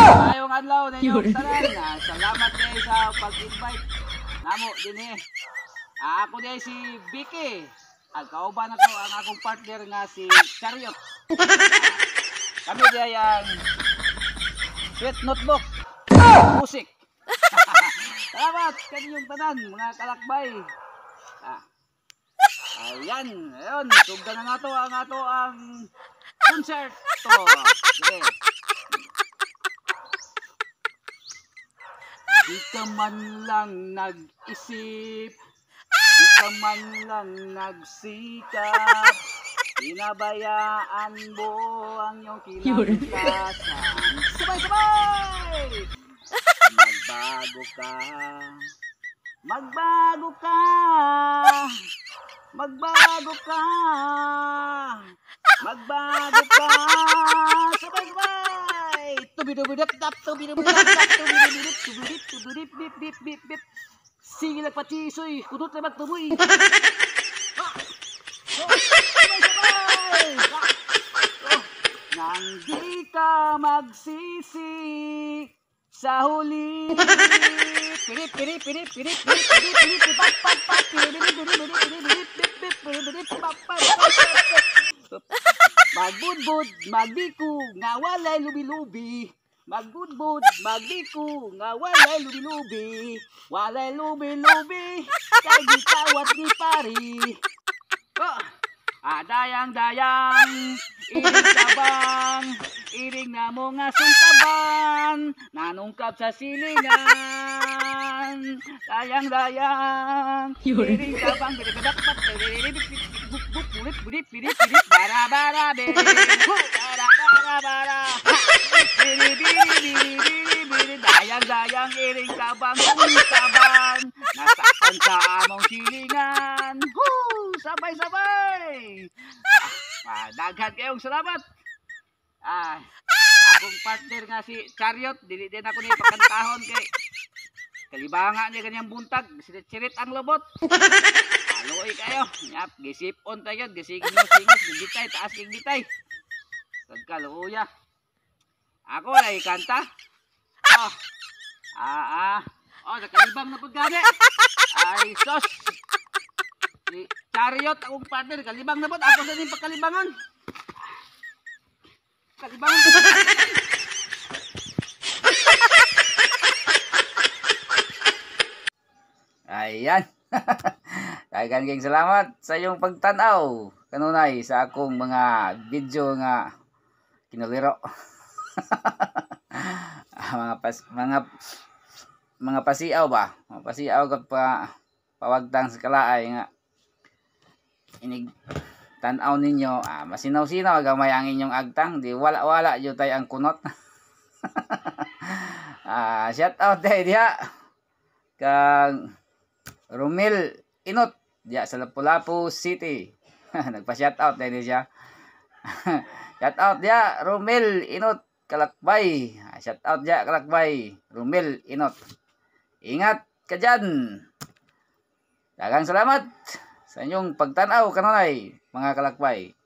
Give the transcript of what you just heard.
Ayong adlaw ninyong tanan. Salamat kayo sa pag-invite namo dinhi. Ako din si Vicky. Ang kauban ako ang akong partner nga si Chariot. Kami diay ang Sweet Notebook Music. Salamat kaninyong tanan mga kalakbay. Ayan, ayun, tugdan na nato ang concert to. Sige. Di ka man lang nag-isip, di ka man lang nagsikap, pinabayaan mo ang iyong kinabukasan. Sabay-sabay! Magbago ka, magbago ka, magbago ka, magbago ka, sabay-sabay! Tubidubidap-tap, tubidubidap-tap, tubidubidap, tubidip-bip-bip-bip-bip. Sige nagpatisoy, kunot na magtuboy. Sabay-sabay! Nang di ka magsisi sa huli. Pirip, pirip, pirip, pirip, pirip, pirip, pirip, pap, pap, pap, pirip, pirip, pirip, pirip, pirip, pirip, pirip, pirip, pap, pap, pap. Magbudbud, magdiku, nga walay lubi-lubi. Magbudbud, magdiku, nga walay lubi-lubi. Walay lubi-lubi, kay gitawat ni pari. Dayang-dayang, iring sabang, iring na mo nga sungkaban, nanungkap sa silingan. Dayang-dayang, iring sabang, bidibidakpat, bidibidibidibidibidibidibidib, bara-bara-be, bara-bara-bara, bidibidibidibidibidib, dayang-dayang, iring sabang, sungkaban, nasaktan sa among silingan. Sabay-sabay! Daghan kayong salamat. Akong partner nga si Chariot, dili din ako ni pakantahon kay kalibanga ni kanyang buntag, sirit ang lobot. Aloy kayo, nyap, gisipon tayo, gisigin mo singos, gigitay, taas gigitay. Tagkaluya. Ako ay kanta. Nakalibang na pagkani. Ay, sos. Si Chariot, akong partner, kalibang na po. Ako na din pagkalibangan. Kalibangan. Ayan. Kayang salamat sa iyong pagtanaw. Kanunay sa akong mga video nga kinuliro. mga pasiaw ba? Mga pasiaw kat pawagtang sa kalaay nga inig tanaw ninyo, masinaw-sinaw gamay ang inyong agtang, di wala jud tay ang kunot. Shout out day diha kang Romel Inot diha sa Lapu-Lapu City. Nagpa-shout out day siya. Shout out diha Romel Inot Kalakbay. Shout out diha Kalakbay, Romel Inot. Ingat ka dyan. Daghang salamat sa inyong pagtanaw kanunay mga kalakbay.